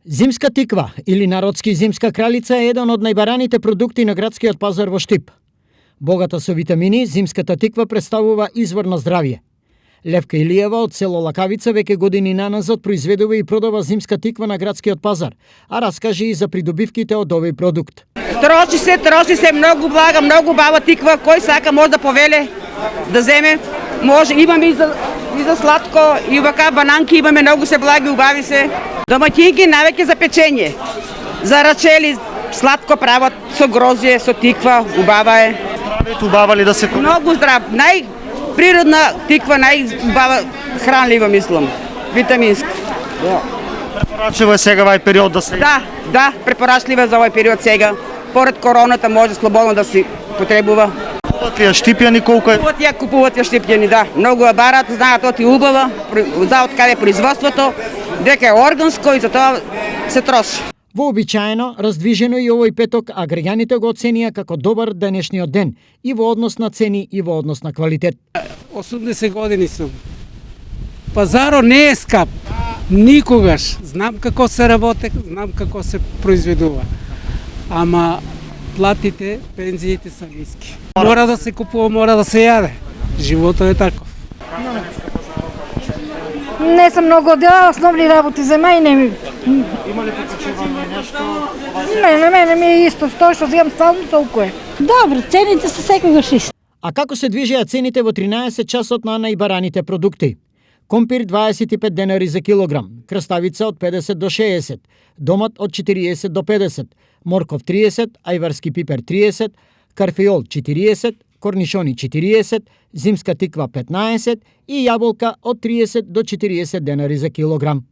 Зимска тиква или народски зимска кралица е еден од најбараните продукти на градскиот пазар во Штип. Богата со витамини, зимската тиква представува извор на здравје. Левка Илиева од село Лакавица веќе години наназад произведува и продава зимска тиква на градскиот пазар, а раскажи и за придобивките од овој продукт. Троши се многу блага, многу бава тиква, кој сака може да повеле, да земе. Може, имаме и за сладко, и вака бананки имаме, многу се благи, убави се. Домаќинки навеќе за печење, за рачели, сладко прават со грозје, со тиква, убава е. Здравето убава ли да се купи? Многу здрав, најприродна тиква, најубава хранлива, мислам, витаминска. Препорачливо е сега овај период да се... Да, препорачливо е за овој период сега. Поред короната може слободно да се потребува. Купуват ли ја штипјани, колку е? Купуват ја штипјани, да. Многу ја барат, знаат оти убава, за од каде производството, дека е органско и за тоа се троши. Вообичаено, раздвижено и овој петок, а граѓаните го оценија како добар денешниот ден и во однос на цени и во однос на квалитет. 80 години сум. Пазаро не е скап. Никогаш. Знам како се работи, знам како се произведува. Ама платите, пензиите се ниски. Мора да се купува, мора да се јаде. Животот е таков. Не съм много дела, основни работи за мен не ми... Има ли покачување нешто? Не, на мене ми е исто, тоа што земам ствално толку е. Добро, цените се секогаш исти. А како се движеа цените во 13 часот на најбараните продукти? Компир 25 денари за килограм, краставица од 50 до 60, домат од 40 до 50, морков 30, ајварски пипер 30, карфиол 40, корнишони 40, зимска тиква 15 и јаболка од 30 до 40 денари за килограм.